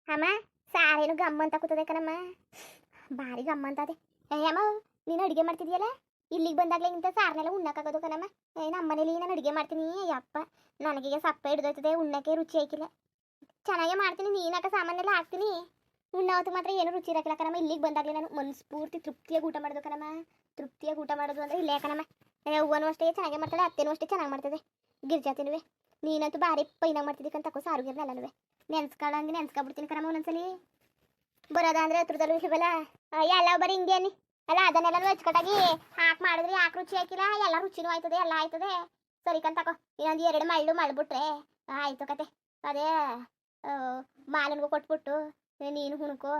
ಅಮ್ಮ ಸಾರೇನು ಗಮ್ಮ ಅಂತ ಕೂತದೆ ಕಣಮ್ಮ, ಭಾರಿ ಗಮ್ಮ ಅಂತ ಅದೇ. ಅಮ್ಮ ನೀನು ಅಡುಗೆ ಮಾಡ್ತಿದ್ಯಲ್ಲ, ಇಲ್ಲಿಗೆ ಬಂದಾಗಲೇ ಇಂಥ ಸಾರನೆಲ್ಲ ಉಣ್ಣಕ್ಕಾಗೋದು ಕಣಮ್ಮ. ನಮ್ಮ ಮನೇಲಿ ನಾನು ಅಡುಗೆ ಮಾಡ್ತೀನಿ, ಯಪ್ಪ ನನಗೀಗ ಸಪ್ಪ ಹಿಡ್ದೋಯ್ತದೆ, ಉಣ್ಣಕ್ಕೆ ರುಚಿ ಆಯ್ಕಿಲ್ಲ. ಚೆನ್ನಾಗೇ ಮಾಡ್ತೀನಿ, ನೀನಾಕ ಸಾಮಾನೆಲ್ಲ ಹಾಕ್ತೀನಿ, ಉಣ್ಣವತ್ತು ಮಾತ್ರ ಏನು ರುಚಿ ಇರಕ್ಕಿಲ್ಲ ಕಣಮ್ಮ. ಇಲ್ಲಿಗೆ ಬಂದಾಗಲೇ ನಾನು ಮನಸ್ಫೂರ್ತಿ ತೃಪ್ತಿಯಾಗಿ ಊಟ ಮಾಡೋದು ಕಣಮ್ಮ. ತೃಪ್ತಿಯಾಗಿ ಊಟ ಮಾಡೋದು ಅಂದರೆ ಇಲ್ಲೇ ಕಣಮ್ಮ. ಅವ್ವನೂ ಅಷ್ಟೇ ಚೆನ್ನಾಗೇ ಮಾಡ್ತಾಳೆ, ಅತ್ತೆನೂ ಅಷ್ಟೇ ಚೆನ್ನಾಗಿ ಮಾಡ್ತದೆ. ಗಿರ್ಜಾತಿನೂ ನೀನಂತೂ ಭಾರಿ ಪೈನಾಗ ಮಾಡ್ತಿದ್ದಕ್ಕಂತ ತಕೋ ಸಾರುಗಿರ್ನಲ್ಲೂ ನೆನ್ಸ್ಕೊಳ್ಳಂಗೆ ನೆನ್ಸ್ಕೊಬಿಡ್ತೀನಿ ಕಣಮ್ಮ ಒಂದೊಂದ್ಸಲಿ. ಬರೋದ ಅಂದರೆ ಹತ್ರದಲ್ಲೂ ಇಲ್ವಲ್ಲ, ಎಲ್ಲ ಬರೀ ಹಿಂಗೆ ಅನ್ನಿ ಅಲ್ಲ, ಅದನ್ನೆಲ್ಲ ಅಚ್ಚುಕಟ್ಟಾಗಿ ಹಾಕಿ ಮಾಡಿದ್ರಿ ಯಾಕೆ ರುಚಿ ಹಾಕಿಲ್ಲ, ಎಲ್ಲ ರುಚಿನೂ ಆಯ್ತದೆ, ಎಲ್ಲ ಆಯ್ತದೆ ಸರಿ ತಕೋ. ಇನ್ನೊಂದು 2 ಮಾಡ್ಬಿಟ್ರೆ ಆಯ್ತು ಕತೆ. ಅದೇ ಮಾಲನ್ಗೂ ಕೊಟ್ಬಿಟ್ಟು ನೀನು ಹುಣಕು,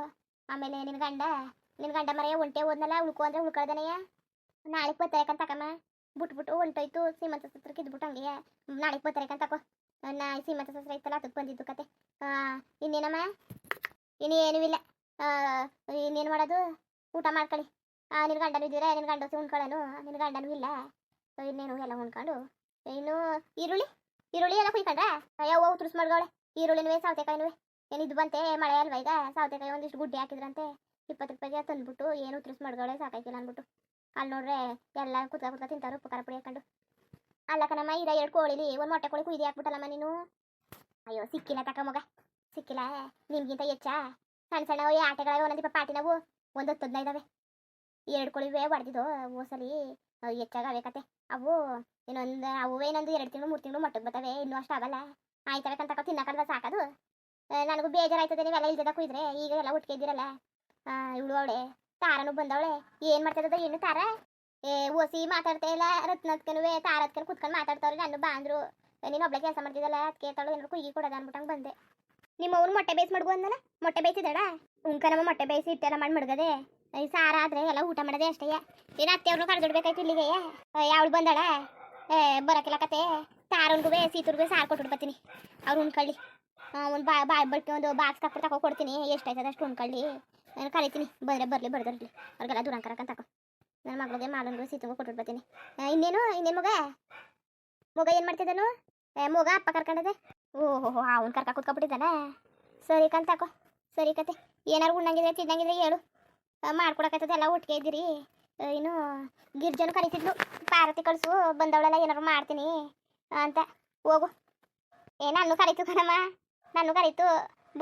ಆಮೇಲೆ ನಿನ್ನ ಗಂಡ ಮರೆಯ ಒಂಟೆ ಹೋದ್ನಲ್ಲ, ಉಳ್ಕೊ ಅಂದರೆ ಉಳ್ಕೊಳ್ದನೆಯ ನಾಳೆಗೆ ಬರ್ತಾರಕಂತ ತಕಮ್ಮ. ಬಿಟ್ಬಿಟ್ಟು ಹೊಂಟೋಯ್ತು ಸೀಮಂತ ಸತ್ರಕ್ಕೆ ಇದ್ಬಿಟ್ಟು ಹಂಗೆ ನಾಳೆಗೆ ಬರ್ತಾರಕಂತ ತಕೋ. ಸೀಮಂತ ಸತ್ರ ಇತ್ತಲ್ಲ ಅದಕ್ಕೆ ಬಂದಿದ್ದು ಕತೆ. ಇನ್ನೇನಮ್ಮ, ಇನ್ನೇನೂ ಇಲ್ಲ. ಇನ್ನೇನು ಮಾಡೋದು, ಊಟ ಮಾಡ್ಕೊಳ್ಳಿ. ನಿನ್ನ ಗಂಡನೂ ಇದ್ದೀರಾ, ನಿನ್ನ ಗಂಡ ಉಣ್ಕೊಳ್ಳೋನು, ನಿನ್ನ ಗಂಡನೂ ಇಲ್ಲ, ಇನ್ನೇನು ಎಲ್ಲ ಉಣ್ಕೊಂಡು. ಇನ್ನು ಈರುಳ್ಳಿ ಎಲ್ಲ ಕುಯ್ಕೊಂಡ್ರೆ ಅಯ್ಯೋ ಉತ್ತರಿಸ್ ಮಾಡ್ಗವಳೆ. ಈರುಳ್ಳಿನೂ ಸೌತೆಕಾಯಿನೂ ಏನಿದ್ದು ಬಂತೆ, ಮಳೆ ಅಲ್ವಾ ಈಗ, ಸೌತೆಕಾಯಿ ಒಂದಿಷ್ಟು ಗುಡ್ಡೆ ಹಾಕಿದ್ರಂತೆ 20 ರೂಪಾಯಿಗೆ ತಂದ್ಬಿಟ್ಟು ಏನು ಉತ್ತರಿಸ್ ಮಾಡ್ಗವಳೆ, ಸಾಕಾಯ್ತಿಲ್ಲ ಅಂದ್ಬಿಟ್ಟು. ಅಲ್ಲಿ ನೋಡ್ರೆ ಎಲ್ಲ ಕುತ್ಕ ತಿಂತಾರೆ ಉಪ್ಪು ಖಾರ ಪುಡಿ ಹಾಕೊಂಡು. ಅಲ್ಲ ಕಣಮ್ಮ, ಈಗ 2 ಕೋಳಿಲಿ 1 ಮೊಟ್ಟೆ ಕೋಳಿ ಕುಯ್ದು ಹಾಕ್ಬಿಟ್ಟಲ್ಲಮ್ಮ ನೀನು. ಅಯ್ಯೋ ಸಿಕ್ಕಿಲ್ಲ ತಕ ಮಗ, ಸಿಕ್ಕಿಲ್ಲ. ನಿನ್ಗಿಂತ ಹೆಚ್ಚ ಸಣ್ಣ ಈ ಆಟೆಗಳವೆ ಒಂದೊಂದು ಪಾಟಿ ನಾವು 10-15 ಇದಾವೆ. 2 ಕೋಳಿವೆ ಹೊಡೆದಿದ್ದು ಓಸಲಿ ಹೆಚ್ಚಾಗವೆ ಕತೆ. ಅವು ಇನ್ನೊಂದು ಅವೇ ಇನ್ನೊಂದು 2 ತಿಂಗಳು 3 ತಿಂಗಳು ಮೊಟ್ಟಕ್ಕೆ ಬರ್ತವೆ, ಇನ್ನೂ ಅಷ್ಟು ಆಗಲ್ಲ. ಆಯ್ತಬೇಕಂತ ತಿನ್ನಕಲ್ವ ಸಾಕದು. ನನಗೂ ಬೇಜಾರಾಯ್ತದೆ ನೀವೆಲ್ಲ ಇಲ್ದದ ಕುಯ್ದ್ರೆ. ಈಗ ಎಲ್ಲ ಒಟ್ಟಿಗೆ ಇದ್ದೀರಲ್ಲ. ಇವಳು ಅವಳೆ ತಾರನು ಬಂದವಳೆ, ಏನು ಮಾಡ್ತಿದ್ದದ ಏನು ತಾರ ಓಸಿ ಮಾತಾಡ್ತಾ ಇಲ್ಲ. ರತ್ನತ್ಕನು ತಾರತ್ಕನು ಕುತ್ಕೊಂಡು ಮಾತಾಡ್ತಾವ್ರಿ. ನಾನು ಬಾಂದ್ರು ನೀನು ಒಬ್ಳೆ ಕೆಲಸ ಮಾಡ್ತಿದ್ದಲ್ಲ, ಅದಕ್ಕೆ ತಾಳು ಏನಾರು ಕುಯ್ಯಿ ಕೊಡೋದ ಅನ್ಬಿಟ್ಟಂಗೆ ಬಂದೆ. ನಿಮ್ಮ ಅವ್ನು ಮೊಟ್ಟೆ ಬೇಯಿಸಿ ಮಡ್ಗು ಅಂದಲ್ಲ, ಮೊಟ್ಟೆ ಬೇಯಿಸಿದಳ ಉಂಕನಮ್ಮ, ಮೊಟ್ಟೆ ಬೇಯಿಸಿ ಇಟ್ಟೆಲ್ಲ ಮಾಡಿ ಮಡ್ಗದೆ. ಈ ಸಾರ ಆದರೆ ಎಲ್ಲ ಊಟ ಮಾಡೋದೇ ಅಷ್ಟೇ. ಏನು ಅತ್ತೆಯವ್ರನ್ನ ಕರೆದಿಡ್ಬೇಕಾಯ್ತು ಇಲ್ಲಿಗೆ. ಅವಳು ಬಂದಳ ಬರೋಕ್ಕಿಲ್ಲ ಕತೆ. ತಾರನ್ಗೂ ಸೀತುರ್ಗೂ ಸಾರು ಕೊಟ್ಬಿಟ್ಟು ಬರ್ತೀನಿ, ಅವ್ರು ಉಣ್ಕೊಳ್ಳಿ. ಒಂದು ಬಾಯ್ ಬಟ್ಟಿ ಒಂದು ಬಾಕ್ಸ್ ಹಾಕ್ಬಿಟ್ಟು ತಗೋ ಕೊಡ್ತೀನಿ, ಎಷ್ಟಾಯ್ತದ ಅಷ್ಟು ಉಣ್ಕೊಳ್ಳಿ. ನಾನು ಕರಿತೀನಿ, ಬರಲಿ ಬರ್ದಿರಲಿ ಅವ್ರಿಗೆಲ್ಲ ದೂರಂಕರಕ್ಕಂತ ತಗೋ. ನನ್ನ ಮಗಳಿಗೆ ಮಾಲನ್ಗೂ ಸೀತುಗೂ ಕೊಟ್ಬಿಟ್ಟು ಬರ್ತೀನಿ. ಇನ್ನೇನು ಮಗ ಏನು ಮಾಡ್ತಿದ್ದಾನು? ಮಗ ಅಪ್ಪ ಕರ್ಕೊಂಡದೆ. ಓಹೋ ಅವ್ನು ಕರ್ಕ ಕೂತ್ಕೊಬಿಟ್ಟಿದ್ದಾನ. ಸರಿ ತಕೋ, ಸರಿ ಕತೆ. ಏನಾರು ಉಣ್ಣಂಗಿದ್ರೆ ತಿನ್ನಂಗಿದ್ರೆ ಹೇಳು, ಮಾಡ್ಕೊಡಕತ್ತದ ಎಲ್ಲ ಒಟ್ಟಿಗೆ ಇದ್ದೀರಿ. ಇನ್ನು ಗಿರ್ಜನು ಕರಿತಿದ್ಲು, ಪಾರತಿ ಕಳಿಸು ಬಂದವಳೆಲ್ಲ ಏನಾರು ಮಾಡ್ತೀನಿ ಅಂತ. ಹೋಗು. ನಾನು ಕರೀತು ಕಣಮ್ಮ, ನಾನು ಕರೀತು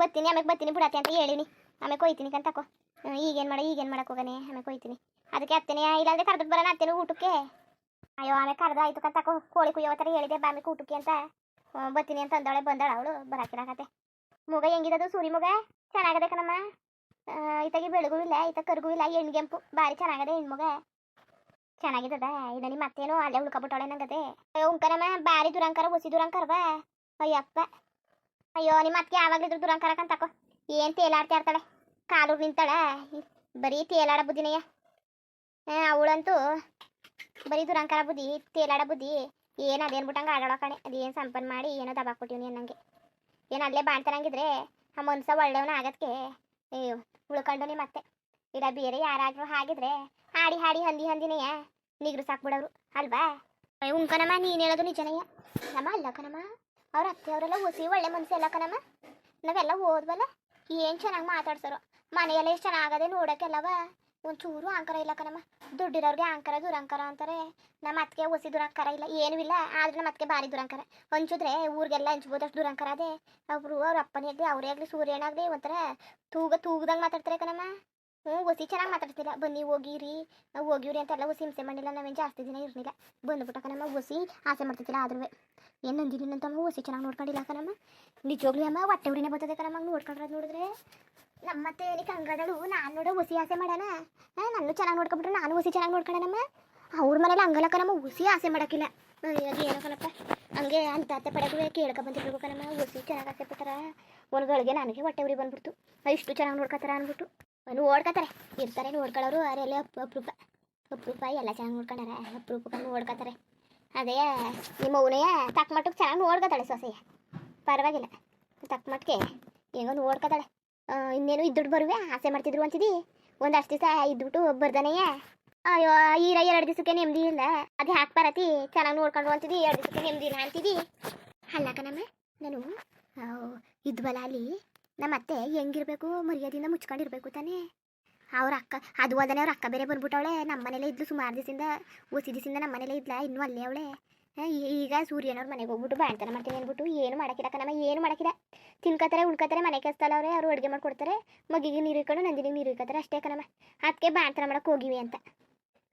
ಬರ್ತೀನಿ, ಆಮೇಲೆ ಬರ್ತೀನಿ ಬಿಡತ್ತೆ ಅಂತ ಹೇಳಿನಿ. ಆಮೇಲೆ ಕೊಯ್ತೀನಿ ತಕೋ. ಈಗೇನು ಮಾಡಕ್ಕೆ ಹೋಗನೆ, ಆಮೇಲೆ ಕೊಯ್ತೀನಿ. ಅದಕ್ಕೆ ಅತ್ತೇನೆ ಇಲ್ಲಾಂದ್ರೆ ಕರೆದ್ಬಿಟ್ಟು ಬರೋಣ ಅತ್ತೇನು ಊಟಕ್ಕೆ. ಅಯ್ಯೋ ಆಮೇಲೆ ಕರೆದ ಆಯ್ತು ತಕೋ. ಕೋಳಿ ಕುಯ್ಯೋ ಥರ ಹೇಳಿದೆ ಬಾಮಿಗೆ ಊಟಕ್ಕೆ ಅಂತ. ಬರ್ತೀನಿ ಅಂತ ಅಂದವಳೆ, ಬಂದಳ ಅವಳು ಬರಾಕಿರಾಕತ್ತೆ. ಮಗ ಹೆಂಗಿದದು ಸೂರಿ ಮಗ? ಚೆನ್ನಾಗದೆ ಕಣಮ್ಮ. ಈತಗೆ ಬೆಳಗೂ ಇಲ್ಲ, ಈತ ಕರ್ಗೂ ಇಲ್ಲ, ಹೆಣ್ಗೆಂಪು ಭಾರಿ ಚೆನ್ನಾಗದೆ ಹೆಣ್ಮಗ, ಚೆನ್ನಾಗಿದ್ದದ. ಇನ್ನು ನಿಮ್ಮ ಮತ್ತೇನು ಅಲ್ಲೇ ಉಳ್ಕೊಬಿಟ್ಟವಳೆ ನಂಗದೆ. ಅಯ್ಯೋ ಉಂಕನಮ್ಮ ಭಾರಿ ದುರಂಕಾರ, ಹೊಸಿ ದುರಂಕಾರವ. ಅಯ್ಯಪ್ಪ ಅಯ್ಯೋ ನಿಮ್ಮ ಅತ್ತಿಗೆ ಯಾವಾಗಲಿದ್ರು ದುರಂಕಾರಕ್ಕಂತ ತಕೋ. ಏನು ತೇಲಾಡ್ತಾ ಇರ್ತಾಳೆ, ಕಾಲೂರು ನಿಂತಾಳ, ಬರೀ ತೇಲಾಡ ಬುದ್ಧಿನೆಯ. ಅವಳಂತೂ ಬರೀ ದುರಂಕಾರ ಬುದ್ಧಿ, ತೇಲಾಡ ಬುದ್ಧಿ. ಏನು ಅದೇನು ಬಿಟ್ಟಂಗೆ ಆಡೋಳ ಕಣೆ. ಅದೇನು ಸಂಪನ್ ಮಾಡಿ ಏನೋ ದಬಾಕ್ಬಿಟ್ಟಿವ್ನಿ ಅನ್ನಂಗೆ. ಏನು ಅಲ್ಲೇ ಬಾಣ್ತಾರಂಗಿದ್ರೆ ಆ ಮನ್ಸ ಒಳ್ಳೆಯವನ ಆಗದಕ್ಕೆ ಅಯ್ಯೋ ಉಳ್ಕೊಂಡು ನಿಮ್ಮ ಮತ್ತೆ. ಇಲ್ಲ ಬೇರೆ ಯಾರಾದರೂ ಆಗಿದ್ರೆ ಹಾಡಿ ಹಂದಿನೆಯ ನಿಗ್ರು ಸಾಕ್ಬಿಡೋರು ಅಲ್ವಾ? ಉಂಕನಮ್ಮ ನೀನು ಹೇಳೋದು ನಿಜನಯ್ಯ. ನಮ್ಮ ಅಲ್ಲ ಕಣಮ್ಮ, ಅವ್ರ ಅತ್ತೆಯವರೆಲ್ಲ ಹೊಸಿ ಒಳ್ಳೆ ಮನಸ್ಸು ಎಲ್ಲ ಕಣಮ್ಮ. ನಾವೆಲ್ಲ ಓದ್ವಲ್ಲ, ಏನು ಚೆನ್ನಾಗಿ ಮಾತಾಡ್ಸಾರೋ. ಮನೆಯೆಲ್ಲ ಎಷ್ಟು ಚೆನ್ನಾಗದೆ ನೋಡೋಕ್ಕೆಲ್ಲವ. ಒಂಚೂರು ಅಹಂಕಾರ ಇಲ್ಲ ಕಣಮ್ಮ. ದುಡ್ಡಿರೋರಿಗೆ ಅಹಂಕಾರ ದುರಂಕಾರ ಅಂತಾರೆ. ನಮ್ಮ ಅತ್ತಿಗೆ ಹೊಸಿ ದುರಂಕಾರ ಇಲ್ಲ, ಏನೂ ಇಲ್ಲ. ಆದ್ರೆ ನಮ್ಮ ಅತ್ತಿಗೆ ಭಾರಿ ದುರಂಕಾರ. ಹಂಚಿದ್ರೆ ಊರಿಗೆಲ್ಲ ಹಂಚ್ಬೋದಷ್ಟು ದುರಂಕಾರ ಅದೇ. ಅವರು ಅವ್ರ ಅಪ್ಪನೇ ಆಗಲಿ ಅವರೇ ಆಗಲಿ ಸೂರ್ಯನಾಗಲಿ ಒಂಥರ ತೂಗದಂಗೆ ಮಾತಾಡ್ತಾರೆ ಕಣಮ್ಮ. ಹೊಸಿ ಚೆನ್ನಾಗಿ ಮಾತಾಡ್ತಿಲ್ಲ. ಬನ್ನಿ ಹೋಗಿವ್ರಿ ಅಂತೆಲ್ಲ ಹೊಸಿ ಹಿಂಸೆ ಮಾಡಿಲ್ಲ. ನಾವೇನು ಜಾಸ್ತಿ ದಿನ ಇರಲಿಲ್ಲ, ಬಂದುಬಿಟ್ಟ ಕಣಮ್ಮ. ಹೊಸಿ ಆಸೆ ಮಾಡ್ತಿದ್ದಿಲ್ಲ. ಆದ್ರೂ ಏನು ನಂದಿನಂತಮ್ಮ ಹೊಸಿ ಚೆನ್ನಾಗಿ ನೋಡ್ಕೊಂಡಿಲ್ಲ ಕಣಮ್ಮ. ನಿಜವಾಗ್ಲೂ ಅಮ್ಮ ಹೊಟ್ಟೆ ಉರಿನೇ ಬರ್ತದೆ ಕಣಮ್ಮ ನೋಡ್ಕೊಂಡ್ರದು ನೋಡಿದ್ರೆ. ನಮ್ಮತ್ತೆ ಏನಕ್ಕೆ ಹಂಗಡಳು, ನಾನು ನೋಡೋ ಹೊಸಿ ಆಸೆ ಮಾಡೋಣ. ನಾನು ಚೆನ್ನಾಗಿ ನೋಡ್ಕೊಬಿಟ್ರೆ ನಾನು ಹೊಸಿ ಚೆನ್ನಾಗಿ ನೋಡ್ಕೊಳ್ಳೋಣಮ್ಮ. ಅವ್ರ ಮನೇಲಿ ಹಂಗಲ್ಲ ಕಣಮ್ಮ, ಹೊಸಿ ಆಸೆ ಮಾಡೋಕ್ಕಿಲ್ಲ. ಏನೋ ಕಣಪ್ಪ ಹಂಗೆ ಅಂತ ಅತ್ತೆ ಪಡೆಗೂ ಕೇಳ್ಕೊಬಂದಿರ್ಬೇಕು ಕಣಮ್ಮ. ಹೊಸಿ ಚೆನ್ನಾಗಿ ಆಸೆ ಪಟ್ಟಾರ. ಒಂದು ಗಳಿಗೆ ನನಗೆ ಹೊಟ್ಟೆ ಉರಿ ಬಂದ್ಬಿಡ್ತು. ಇಷ್ಟು ಚೆನ್ನಾಗಿ ನೋಡ್ಕೊತಾರ ಅಂದ್ಬಿಟ್ಟು ನೋಡ್ಕೊತಾರೆ ಇರ್ತಾರೆ. ನೋಡ್ಕೊಳ್ಳೋರು ಅವರೆಲ್ಲ ಅಪರೂಪ ಎಲ್ಲ ಚೆನ್ನಾಗಿ ನೋಡ್ಕೊಂಡಾರ. ಅಪರೂಪಕ್ಕೆ ನೋಡ್ಕೊತಾರೆ. ಅದೇ ನಿಮ್ಮ ಅವನೇ ತಕ್ಕ ಮಟ್ಟಕ್ಕೆ ಚೆನ್ನಾಗಿ ನೋಡ್ಕೊತಾಳೆ ಸೊಸೆಯ, ಪರವಾಗಿಲ್ಲ. ತಕ್ಕ ಮಟ್ಟಿಗೆ ಹೆಂಗೋ ನೋಡ್ಕೊತಾಳೆ. ಇನ್ನೇನು ಇದ್ದುಟ್ಟು ಬರುವೆ ಆಸೆ ಮಾಡ್ತಿದ್ರು ಅಂತಿದ್ದಿ. ಒಂದಷ್ಟು ದಿವಸ ಇದ್ಬಿಟ್ಟು ಬರ್ದಾನೆಯ. ಅಯ್ಯೋ 2 ದಿವಸಕ್ಕೆ ನೆಮ್ಮದಿ ಇಲ್ಲ. ಅದು ಯಾಕೆ ಬರತಿ, ಚೆನ್ನಾಗಿ ನೋಡ್ಕೊಂಡು ಅಂತಿದ್ದಿ, 2 ದಿವಸಕ್ಕೆ ನೆಮ್ಮದಿ ಇಲ್ಲ ಅಂತಿದ್ದಿ. ಅಲ್ಲ ಕಣಮ್ಮ, ನಾನು ಇದ್ವಲ್ಲ ಅಲ್ಲಿ ನಮ್ಮ ಅತ್ತೆ ಹೆಂಗಿರ್ಬೇಕು ಮರ್ಯಾದೆಯಿಂದ ಮುಚ್ಕೊಂಡಿರ್ಬೇಕು ತಾನೇ. ಅವ್ರ ಅಕ್ಕ ಅದು ಅಲ್ಲದೆ ಅವ್ರ ಅಕ್ಕ ಬೇರೆ ಬಂದ್ಬಿಟ್ಟವಳೆ. ನಮ್ಮ ಮನೇಲೇ ಇದ್ಲು ಸುಮಾರು ದಿವಸದಿಂದ, ಓಸಿ ದಿವಸದಿಂದ ನಮ್ಮ ಮನೇಲೇ ಇದ್ಲ, ಇನ್ನೂ ಅಲ್ಲೇ ಅವಳೆ. ಈಗ ಸೂರ್ಯನವ್ರ ಮನೆಗೆ ಹೋಗ್ಬಿಟ್ಟು ಬಾಣ್ತನ ಮಾಡ್ತೀನಿ ಅಂದ್ಬಿಟ್ಟು ಏನು ಮಾಡೋಕ್ಕಿಲ್ಲ ಕಣಮ್ಮ, ಏನು ಮಾಡೋಕ್ಕಿಲ್ಲ. ತಿನ್ಕೋತಾರೆ ಉಣ್ಕೋತಾರೆ, ಮನೆ ಕೆಲಸದಲ್ಲ ಅವರು ಅಡುಗೆ ಮಾಡ್ಕೊಡ್ತಾರೆ, ಮಗಿಗೆ ನೀರು ಇಕ್ಕೊಂಡು ನಂದಿನಿಗೆ ನೀರು ಇಕ್ಕೋತಾರೆ ಅಷ್ಟೇ ಕಣಮ್ಮ. ಅದಕ್ಕೆ ಬಾಣ್ತನ ಮಾಡೋಕೆ ಹೋಗಿವಿ ಅಂತ.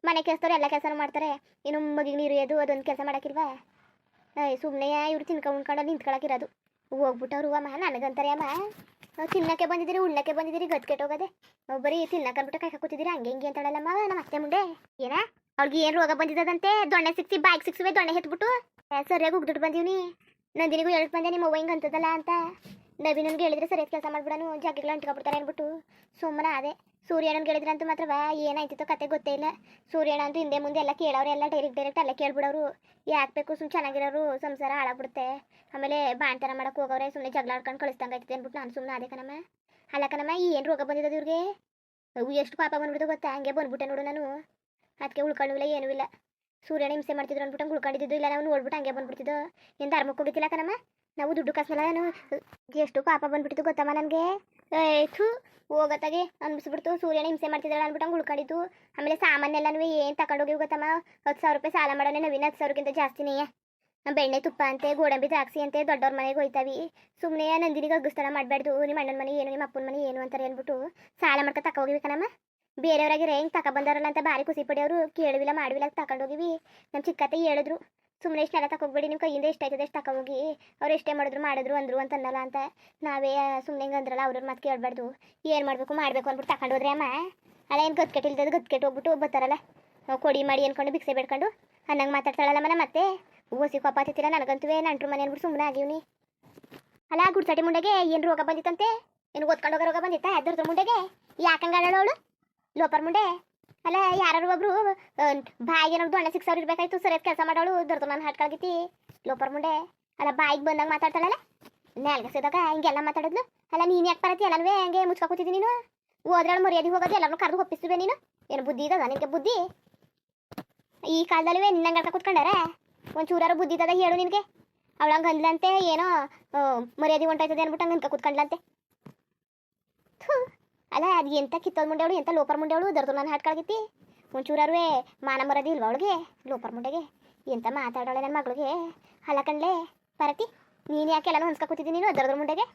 ಮನೆ ಕೆಲಸದವ್ರು ಎಲ್ಲ ಕೆಲಸನೂ ಮಾಡ್ತಾರೆ, ಇನ್ನು ಮಗಿಗೆ ನೀರು ಎದು ಅದೊಂದು ಕೆಲಸ ಮಾಡೋಕ್ಕಿಲ್ವಾ? ಸುಮ್ಮನೆ ಇವ್ರು ತಿನ್ಕೊಂಡು ಉಣ್ಕೊಂಡು ನಿಂತ್ಕೊಳಕಿರೋದು. ಹೋಗ್ಬಿಟ್ಟವ್ರು ಅಮ್ಮ ನನಗಂತಾರೆ ಅಮ್ಮ, ತಿನ್ನಕ್ಕೆ ಬಂದಿದ್ದೀರಿ ಉಣ್ಣಕ್ಕೆ ಬಂದಿದ್ದೀರಿ ಗದ್ಕೆಟ್ಟೋಗದೆ, ಬರೀ ತಿನ್ನಕ್ಕೆ ಅಂದ್ಬಿಟ್ಟು ಕೈ ಹಾಕೋತಿದ್ದೀರಿ ಹಂಗೆ ಹಿಂಗೆ ಅಂತಾಳಲ್ಲಮ್ಮ ನಮ್ಮ ಅತ್ತೆ ಮುಂದೆ. ಏನ ಅವ್ಳಿಗೆ ಏನು ರೋಗ ಬಂದಿದ್ದದಂತೆ, ದೊಣ್ಣೆ ಸಿಕ್ಸಿ ಬಾಯಿಗೆ ಸಿಕ್ಸುವೆ ದೊಣ್ಣೆ ಹೆತ್ಬಿಟ್ಟು ಸರಿಯಾಗಿ ಉಗ್ದುಟ್ಟು ಬಂದೀವ್ನಿ. ನಂದಿನಿಗೂ ಹೇಳ್ತು ಬಂದೆ ನಿಮ್ಮ ಅವ್ವ ಹಿಂಗೆ ಅಂತದಲ್ಲ ಅಂತ. ನವೀನನ್ಗೆ ಹೇಳಿದ್ರೆ ಸರಿಯಾದ ಕೆಲಸ ಮಾಡ್ಬಿಡನು, ಜಾಗಗಳು ಅಂಟ್ಕೊಬಿಡ್ತಾರೆ ಅಂದ್ಬಿಟ್ಟು ಸುಮ್ಮನೆ ಅದೇ. ಸೂರ್ಯಣ್ಣನ್ಗೆ ಹೇಳಿದ್ರಂತೂ ಮಾತ್ರವ ಏನಾಯ್ತಿತ್ತೋ ಕತೆ ಗೊತ್ತೇ ಇಲ್ಲ. ಸೂರ್ಯಣ್ಣ ಅಂತೂ ಹಿಂದೆ ಮುಂದೆ ಎಲ್ಲ ಕೇಳೋರು, ಎಲ್ಲ ಡೈರೆಕ್ಟ್ ಅಲ್ಲೇ ಕೇಳ್ಬಿಡೋರು. ಯಾಕೆ ಬೇಕು ಸುಮ್ಮನೆ ಚೆನ್ನಾಗಿರೋರು ಸಂಸಾರ ಹಾಳಾಗ್ಬಿಡುತ್ತೆ, ಆಮೇಲೆ ಬಾಣ್ತನ ಮಾಡಕ್ಕೆ ಹೋಗೋರೆ ಸುಮ್ಮನೆ ಜಗಳ ಆಡ್ಕೊಂಡು ಕಳಿಸ್ದಂಗೆ ಆಯ್ತದೆ ಅಂದ್ಬಿಟ್ಟು ನಾನು ಸುಮ್ಮನೆ ಅದೇ ಕಣಮ್ಮ. ಅಲ್ಲ ಕಣಮ್ಮ ಏನು ರೋಗ ಬಂದಿದ್ದದು ಇವ್ರಿಗೆ, ಎಷ್ಟು ಪಾಪ ಬಂದ್ಬಿಡ್ತು ಗೊತ್ತಾ, ಹಂಗೆ ಬಂದ್ಬಿಟ್ಟೆ ನೋಡು ನಾನು. ಅದಕ್ಕೆ ಉಳ್ಕೊಳ್ಳೂ ಇಲ್ಲ ಏನೂ ಇಲ್ಲ. ಸೂರ್ಯನ ಹಿಂಸೆ ಮಾಡ್ತಿದ್ರು ಅಂದ್ಬಿಟ್ಟು ಹಂಗೆ ಉಳ್ಕೊಂಡಿದ್ದು ಇಲ್ಲ, ನಾವು ನೋಡ್ಬಿಟ್ಟು ಹಂಗೆ ಬಂದ್ಬಿಡ್ತಿದ್ದು. ಏನು ಧರ್ಮಕ್ಕೆ ಹೋಗಿತ್ತಿಲ್ಲ ಕಣಮ್ಮ, ನಾವು ದುಡ್ಡು ಕಾಸಲ್ಲ. ನಾನು ಎಷ್ಟು ಪಾಪ ಬಂದ್ಬಿಟ್ಟಿದ್ದು ಗೊತ್ತಮ್ಮ ನನಗೆ. ಥೂ ಹೋಗತ್ತಾಗೆ ಅನ್ಬಿಸ್ಬಿಡ್ತು, ಸೂರ್ಯನ ಹಿಂಸೆ ಮಾಡ್ತಿದ್ದಾಳೆ ಅಂದ್ಬಿಟ್ಟು ಹಂಗೆ ಉಳ್ಕೊಂಡಿದ್ದು. ಆಮೇಲೆ ಸಾಮಾನೆಲ್ಲನೂ ಏನು ತಗೊಂಡೋಗಿ ಗೊತ್ತಮ್ಮ, 10,000 ರೂಪಾಯಿ ಸಾಲ ಮಾಡೋಣ ನವೀನ, 10,000ಕ್ಕಿಂತ ಜಾಸ್ತಿನೇ. ಬೆಣ್ಣೆ ತುಪ್ಪ ಅಂತೆ, ಗೋಡಂಬಿ ದ್ರಾಕ್ಷಿ ಅಂತೆ, ದೊಡ್ಡವ್ರ ಮನೆಗೆ ಹೋಯ್ತಾವಿ. ಸುಮ್ಮನೆ ನಂದಿನಿಗೆ ಅಗ್ಗಸ್ತನ ಮಾಡಬಾರ್ದು, ನಿಮ್ಮ ಅಣ್ಣನ ಮನೆ ಏನು ನಿಮ್ಮ ಅಪ್ಪನ ಮನೆ ಏನು ಅಂತಾರೆ ಅಂದ್ಬಿಟ್ಟು ಸಾಲ ಮಾಡ್ಕೊ ತಕ ಹೋಗಿಬೇಕನಮ್ಮ. ಬೇರೆಯವ್ರಾಗಿರೋ ಹೆಂಗೆ ತಕ ಬಂದಾರಲ್ಲ ಅಂತ ಭಾರಿ ಖುಷಿ ಪಡೆಯವರು, ಕೇಳುವಿಲ್ಲ ಮಾಡುವಿಲ್ಲ ತಗೊಂಡೋಗಿವಿ. ನಮ್ಮ ಚಿಕ್ಕತ್ತೆ ಹೇಳಿದ್ರು ಸುಮ್ಮನೆ ಇಷ್ಟೆಲ್ಲ ತಗೋಗ್ಬೇಡಿ, ನಿಮ್ಮ ಕೈಯಿಂದ ಎಷ್ಟಾಯ್ತದೆ ಎಷ್ಟು ತಗೋಗಿ, ಅವ್ರು ಎಷ್ಟೇ ಮಾಡಿದ್ರು ಅಂದರು ಅಂತ ಅನ್ನಲ್ಲ ಅಂತ. ನಾವೇ ಸುಮ್ಮನೆ ಹಿಂಗೆ ಅಂದ್ರಲ್ಲ, ಅವ್ರವ್ರ ಮಾತು ಕೇಳಬಾರ್ದು, ಏನು ಮಾಡಬೇಕು ಮಾಡಬೇಕು ಅಂದ್ಬಿಟ್ಟು ತಗೊಂಡು ಹೋದ್ರೆ ಅಮ್ಮ. ಅಲ್ಲ ಏನು ಗತ್ಕೆಟ್ಟಿಲ್ದದು ಗತ್ಕೆಟ್ಟು ಹೋಗ್ಬಿಟ್ಟು ಬರ್ತಾರಲ್ಲ ಕೊಡಿ ಮಾಡಿ ಅನ್ಕೊಂಡು ಭಿಕ್ಷೆ ಬೇಡ್ಕೊಂಡು ಅನ್ನಂಗೆ ಮಾತಾಡ್ತಾಳಲ್ಲಮ್ಮ. ಮತ್ತೆ ಓಸಿ ಕೋಪ ಹತ್ತಿರ ನನಗಂತೂ ನಂಟ್ರು ಮನೆ ಅಂದ್ಬಿಟ್ಟು ಸುಮ್ಮನೆ ಆಗಿವ್ನಿ. ಅಲ್ಲ ಗುಡ್ಸಟಿ ಮುಂಡೆಗೆ ಏನು ರೋಗ ಬಂದಿತ್ತಂತೆ, ಏನು ಓದ್ಕೊಂಡು ಹೋಗೋ ರೋಗ ಬಂದಿತ್ತಾ ಅದ್ರದ್ದು ಮುಂಡೆಗೆ? ಯಾಕಂಗೆ ಅವಳು ಲೋಪರ್ ಮುಂಡೆ. ಅಲ್ಲ ಯಾರು ಒಬ್ರು ಬಾಯಿಗೆ ಏನಾದ್ರು ದೊಣ್ಣೆ 6,000 ಇರಬೇಕಾಯ್ತು, ಸರಿಯಾದ ಕೆಲಸ ಮಾಡೋಳು ದೊಡ್ಡ ನಾನು ಹಾಟ್ಕಾಗಿತ್ತಿ ಲೋಪರ್ ಮುಂಡೆ. ಅಲ್ಲ ಬಾಯಿಗೆ ಬಂದಾಗ ಮಾತಾಡ್ತಾಳಲ್ಲ, ನೆಲ್ಗೆ ಸಿದಾಗ ಹಿಂಗೆಲ್ಲ ಮಾತಾಡಿದ್ಲು. ಅಲ್ಲ ನೀನು ಯಾಕೆ ಬರತ್ತಿ ಎಲ್ಲನೂ ಹಂಗೆ ಮುಚ್ಕೊತಿದ್ದೀನಿ ನೀನು? ಹೋದ್ರಾಳು ಮರ್ಯಾದೆ ಹೋಗೋದು ಎಲ್ಲರೂ ಕರೆದು ಒಪ್ಪಿಸುವೆ ನೀನು? ಏನು ಬುದ್ಧಿ ಇದ್ದದ ನಿನಗೆ ಬುದ್ಧಿ? ಈ ಕಾಲದಲ್ಲೂ ನಿನ್ನಂಗೆ ಕೂತ್ಕೊಂಡಾರೆ ಒಂಚೂರಾರು ಬುದ್ಧಿ ಇದ್ದದ ಹೇಳು ನಿನಗೆ? ಅವಳಂಗೆ ಅಂದ್ಲಂತೆ ಏನೋ ಮರ್ಯಾದೆ ಹೊಂಟಾಯ್ತದೆ ಅಂದ್ಬಿಟ್ಟು ಹಂಗೆ ಅನ್ಕ ಕೂತ್ಕೊಂಡ್ಲಂತೆ. ಅಲ್ಲ ಅದು ಎಂಥ ಕಿತ್ತೋದು ಮುಂಡೆವಳು, ಎಂಥ ಲೋಪರ್ ಮುಂಡೆವಳು, ದರ್ದು ನಾನು ಹಾಟ್ಕಾಗಿತ್ತಿ. ಒಂಚೂರಾರು ಮಾನ ಮರದಿ ಇಲ್ವ ಅವಳಿಗೆ ಲೋಪರ್ ಮುಂಡೆಗೆ? ಎಂಥ ಮಾತಾಡೋಳೆ ನನ್ನ ಮಗಳಿಗೆ. ಅಲ್ಲ ಕಣ್ಲೆ ಪರತಿ, ನೀನು ಯಾಕೆ ಎಲ್ಲನೂ ಹೊನ್ಸ್ಕೊತಿದ್ದೀನಿ ನೀನು ದರ್ದ್ರ ಮುಂಡೆಗೆ?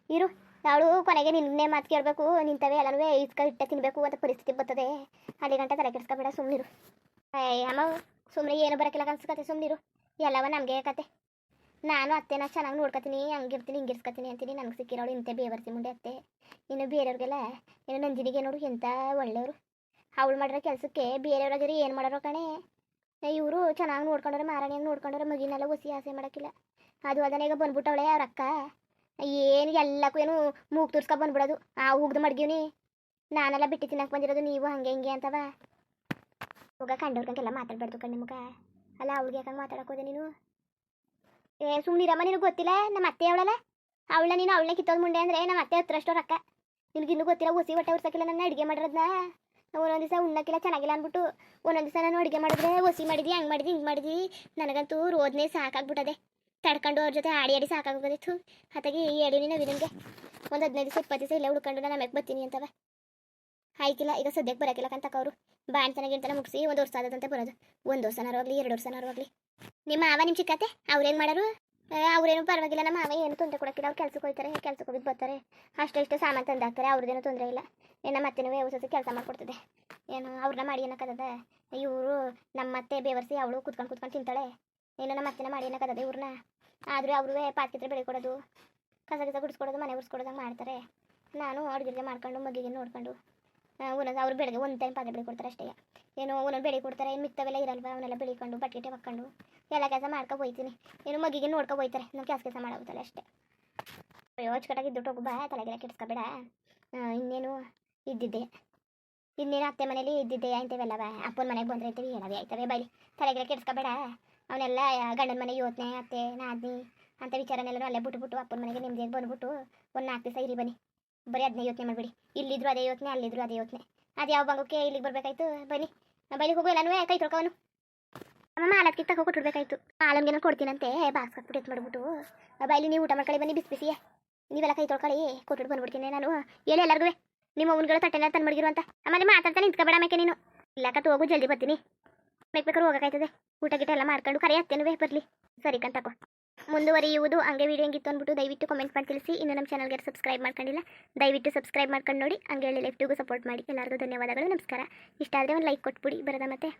ಇರು ಅವಳು ಕೊನೆಗೆ ನಿನ್ನೆ ಮಾತು ಕೇಳಬೇಕು, ನಿಂತವೇ ಎಲ್ಲನೂ ಇಟ್ಟೆ ತಿನ್ನಬೇಕು ಅಂತ ಪರಿಸ್ಥಿತಿ ಬರ್ತದೆ. ಅಲ್ಲಿ ಗಂಟೆ ತಲೆ ಕೆಡಿಸ್ಕೊಬೇಡ, ಸುಮ್ಮನಿರು. ಅಮ್ಮ ಸುಮ್ಮನೆ ಏನು ಬರೋಕ್ಕಿಲ್ಲ ಅನ್ಸ್ಕತೆ, ಸುಮ್ಮನಿರು. ಎಲ್ಲವ ನಮಗೆ ಕತೆ. ನಾನು ಅತ್ತೆನ ಚೆನ್ನಾಗಿ ನೋಡ್ಕೊತೀನಿ, ಹಂಗಿರ್ತೀನಿ ಹಿಂಗಿರ್ಸ್ಕೊತೀನಿ ಅಂತೀನಿ. ನನಗೆ ಸಿಕ್ಕಿರೋಳು ಇಂತೆ ಬೇವರ್ಸಿ ಮುಂಡೆ ಅತ್ತೆ. ಇನ್ನು ಬೇರೆಯವ್ರಿಗೆಲ್ಲ ಏನು ನಂದಿನಿಗೆ ನೋಡು ಎಂಥ ಒಳ್ಳೆಯವರು. ಅವಳು ಮಾಡಿರೋ ಕೆಲಸಕ್ಕೆ ಬೇರೆಯವ್ರಾಗಿರಿ ಏನು ಮಾಡೋರು ಕಣೆ. ಇವರು ಚೆನ್ನಾಗಿ ನೋಡ್ಕೊಂಡ್ರೆ, ಮಾರಾಣಿಯಾಗಿ ನೋಡ್ಕೊಂಡ್ರೆ, ಮಗಿನೆಲ್ಲ ಒಸಿ ಆಸೆ ಮಾಡೋಕ್ಕಿಲ್ಲ. ಅದು ಅದನ್ನ ಈಗ ಬಂದ್ಬಿಟ್ಟವಳೆ ಅವ್ರ ಅಕ್ಕ, ಏನು ಎಲ್ಲಕ್ಕೂ ಏನು ಮೂಗು ತುರ್ಸ್ಕೊ ಬಂದ್ಬಿಡೋದು. ಉಗ್ದು ಮಡ್ಗಿವ್ನಿ, ನಾನೆಲ್ಲ ಬಿಟ್ಟು ತಿನ್ನಕ್ಕೆ ಬಂದಿರೋದು, ನೀವು ಹಂಗೆ ಹಿಂಗೆ ಅಂತವ. ಹೋಗ ಕಂಡವ್ರಿಗೆಲ್ಲ ಮಾತಾಡ್ಬಾರ್ದು ಕಣ್ಣು ಮುಖ. ಅಲ್ಲ ಅವ್ಳಿಗೆ ಯಾಕಂಗೆ ಮಾತಾಡೋಕೋದೆ ನೀನು? ಸುಮ್ಮನಿರಮ್ಮ, ನಿನಗೆ ಗೊತ್ತಿಲ್ಲ ನಮ್ಮ ಅತ್ತೆ ಅವಳಲ್ಲ ನೀನು ಅವಳನ್ನ ಕಿತ್ತೋದು ಮುಂಡೆ ಅಂದರೆ ನಮ್ಮ ಅತ್ತೆ ಹತ್ರಷ್ಟು ರೊಕ್ಕ. ನಿನಗಿನ್ನೂ ಗೊತ್ತಿಲ್ಲ, ಒಸಿ ಹೊಟ್ಟೆ ಉರ್ಸಕ್ಕಿಲ್ಲ ನನ್ನ ಅಡುಗೆ ಮಾಡಿರೋದನ್ನ. ಒಂದೊಂದು ದಿವಸ ಉಣ್ಣಕ್ಕಿಲ್ಲ ಚೆನ್ನಾಗಿಲ್ಲ ಅಂದ್ಬಿಟ್ಟು ಒಂದೊಂದು ದಿವಸ ನಾನು ಅಡುಗೆ ಮಾಡಿದ್ರೆ ಒಸಿ ಮಾಡಿದ್ವಿ, ಹಂಗೆ ಮಾಡಿದ್ವಿ ಹಿಂಗೆ ಮಾಡಿದ್ವಿ. ನನಗಂತೂ ರೋದನೆ ಸಾಕಾಗ್ಬಿಟ್ಟದೆ, ತಡ್ಕೊಂಡು ಅವ್ರ ಜೊತೆ ಆಡಿ ಆಡಿ ಸಾಕಾಗೋದಿತ್ತು. ಹಾಗಾಗಿ ಹೇಳಿನಿ ನವೀನಂಗೆ ಒಂದು 15 ದಿವಸ 20 ದಿವಸ ಇಲ್ಲೇ ಉಳ್ಕೊಂಡು ನಾನು ಆಮೇಲೆ ಬರ್ತೀನಿ ಅಂತವ. ಆಯ್ತಿಲ್ಲ ಈಗ ಸದ್ಯಕ್ಕೆ ಬರೋಕಿಲ್ಲ ಕಂತಕ್ಕ ಅವರು. ಬಾಣ್ತನ ಮುಗಿಸಿ 1 ವರ್ಷ ಆದಂತೆ ಬರೋದು. 1 ವರ್ಷನಾರು ಆಗಲಿ 2 ವರ್ಷನಾರು ಆಗಲಿ. ನಿಮ್ಮ ಮಾವ ನಿಮ್ಮ ಚಿಕ್ಕತ್ತೆ ಅವ್ರೇನು ಮಾಡೋರು? ಅವ್ರೇನು ಪರವಾಗಿಲ್ಲ, ನಮ್ಮ ಮಾವ ಏನು ತೊಂದರೆ ಕೊಡೋಕ್ಕಿಲ್ಲ. ಅವ್ರು ಕೆಲ್ಸಕ್ಕೆ ಹೋಗ್ತಾರೆ, ಕೆಲ್ಸಕ್ಕೆ ಹೋಗಿದ್ದು ಬರ್ತಾರೆ, ಅಷ್ಟು ಸಾಮಾನು ತಂದು ಹಾಕ್ತಾರೆ, ಅವ್ರದ್ದೇನು ತೊಂದರೆ ಇಲ್ಲ. ನಮ್ಮ ಅತ್ತೆನೂ ಹೊಸ ಕೆಲಸ ಮಾಡಿಕೊಡ್ತದೆ, ಏನು ಅವ್ರನ್ನ ಮಾಡಿ ಅನ್ನಕ್ಕದ. ಇವರು ನಮ್ಮ ಅತ್ತೆ ಬೇವರ್ಸಿ ಅವಳು ಕುತ್ಕೊಂಡು ತಿಂತಾಳೆ. ಏನು ನಮ್ಮ ಅತ್ತೆನ ಮಾಡಿ ಅನ್ನಕ್ಕದ ಇವ್ರನ್ನ. ಆದರೂ ಅವರು ಪಾತ್ಕಿದ್ರೆ ಬೆಳೆ ಕೊಡೋದು, ಕಸ ಗುಡಿಸ್ಕೊಡೋದು, ಮನೆ ಉರ್ಸ್ಕೊಡೋದಂಗೆ ಮಾಡ್ತಾರೆ. ನಾನು ಅಡುಗೆ ಮಾಡ್ಕೊಂಡು ಮಗಿಗೆ ನೋಡ್ಕೊಂಡು ಒಂದೊಂದು ಅವ್ರು ಬೆಳಗ್ಗೆ ಒಂದು ಟೈಮ್ ಪಾತ್ರೆ ಬೆಳೆ ಕೊಡ್ತಾರೆ ಅಷ್ಟೇ. ಏನು ಒಂದೊಂದು ಬೆಳೆ ಕೊಡ್ತಾರೆ, ಏನು ಮಿತ್ತವೆಲ್ಲ ಇರಲ್ವ, ಅವನ್ನೆಲ್ಲ ಬೆಳಿಕೊಂಡು ಬಟ್ಟೆ ಹಾಕ್ಕೊಂಡು ಎಲ್ಲ ಕೆಲಸ ಮಾಡ್ಕೊ ಹೋಯ್ತೀನಿ. ಏನು ಮಗಿಗೆ ನೋಡ್ಕೊ ಹೋಯ್ತಾರೆ, ನಾನು ಕೆಲಸ ಮಾಡೋಗುತ್ತಲ್ಲ ಅಷ್ಟೇ. ಯೋಚಕಟಾಗಿ ದುಡ್ಡು ಹೋಗು ಬಾ, ತಲೆಗೆಲ್ಲ ಕೆಡ್ಸ್ಕೊಬೇಡ. ಇನ್ನೇನು ಇದ್ದಿದ್ದೆ, ಇನ್ನೇನು ಅತ್ತೆ ಮನೇಲಿ ಇದ್ದಿದ್ದೆ ಇಂಥವೆಲ್ಲವ. ಅಪ್ಪನ ಮನೆಗೆ ಬಂದರೆ ಇಂಥವು ಹೇಳವೇ ಆಯ್ತವೆ, ಬೈಲಿ ತಲೆಗೆಲ್ಲ ಕೆಡ್ಸ್ಕೊಬೇಡ. ಅವನ್ನೆಲ್ಲ ಗಂಡನ ಮನೆ ಯೋಚನೆ ಅತ್ತೆ ನಾದ್ನಿ ಅಂತ ವಿಚಾರನೆಲ್ಲರೂ ಅಲ್ಲೇ ಬಿಟ್ಬಿಟ್ಟು ಅಪ್ಪನ ಮನೆಗೆ ನಿಮ್ದಿಗೆ ಬಂದ್ಬಿಟ್ಟು ಒಂದು 4 ದಿವಸ ಇರಿ ಬನ್ನಿ. ಬರೀ ಅದನ್ನೇ ಯೋಚನೆ ಮಾಡಿಬಿಡಿ. ಇಲ್ಲಿದ್ರು ಅದೇ ಯೋಚನೆ, ಅಲ್ಲಿದ್ರು ಅದೇ ಯೋಚನೆ. ಅದು ಯಾವ ಬಂಗೋಕ್ಕೆ ಇಲ್ಲಿಗೆ ಬರಬೇಕಾಯ್ತು? ಬನ್ನಿ ಬೈಲಿಗೆ ಹೋಗು, ಎಲ್ಲನೂ ಕೈ ತೊಳ್ಕೊವನು. ನಮ್ಮ ಮಾಲಕ್ಕೆ ತಗೋ ಕೊಟ್ಟಿರ್ಬೇಕಾಯ್ತು. ಮಾಲನ್ಗೆ ನಾನು ಕೊಡ್ತೀನಂತೆ ಬಾಕ್ಸ್ ಹಾಕ್ಬಿಟ್ಟು ಎತ್ತು ಮಾಡಿಬಿಟ್ಟು ಬೈಲಿ ನೀವು ಊಟ ಮಾಡ್ಕೊಳ್ಳಿ ಬನ್ನಿ ಬಿಸಿ ಬಿಸಿಯೇ. ನೀವೆಲ್ಲ ಕೈ ತೊಳ್ಕೊಳ್ಳಿ ಕೊಟ್ಬಿಟ್ಟು ಬಂದ್ಬಿಡ್ತೀನಿ ನಾನು. ಹೇಳಿ ಎಲ್ಲರಿಗೂ ನಿಮ್ಮ ಅವನ್ಗಳ ತಟ್ಟೆನ ತಂದು ಮಡಗಿರು ಅಂತ. ಆಮೇಲೆ ಮಾತಾಡ್ತಾ ನಿಂತ್ಕೊಬೇಡ ಮೇಕೆ ನೀನು. ಇಲ್ಲಕತ್ತು ಹೋಗು, ಜಲ್ದಿ ಬರ್ತೀನಿ. ಬೇಕಾದ್ರೆ ಹೋಗಕ್ಕಾಯ್ತದೆ. ಊಟ ಗಿಟ ಎಲ್ಲ ಮಾಡ್ಕೊಂಡು ಕರೆ ಹತ್ತೇನುವೆ ಬರಲಿ. ಸರಿ ಕಂತಕೋ. ಮುಂದುವರಿಯುವುದು ಹಂಗೆ ವಿಡಿಯೋ ಹೆಂಗಿತ್ತು ಅಂದ್ಬಿಟ್ಟು ದಯವಿಟ್ಟು ಕಮೆಂಟ್ ಮಾಡಿ ತಿಳಿಸಿ. ಇನ್ನು ನಮ್ಮ ಚಾನಲ್ಗೆ ಸಬ್ಸ್ಕ್ರೈಬ್ ಮಾಡ್ಕೊಂಡಿಲ್ಲ ದಯವಿಟ್ಟು ಸಬ್ಸ್ಕ್ರೈಬ್ ಮಾಡ್ಕೊಂಡು ನೋಡಿ. ಹಂಗೆ ಹೇಳಿ ಲೈಫ್ಟಿಗೂ ಸಪೋರ್ಟ್ ಮಾಡಿ. ಎಲ್ಲರಿಗೂ ಧನ್ಯವಾದಗಳು, ನಮಸ್ಕಾರ. ಇಷ್ಟ ಆದರೆ ಒಂದು ಲೈಕ್ ಕೊಟ್ಬಿಡಿ ಬರೋದ ಮತ್ತೆ.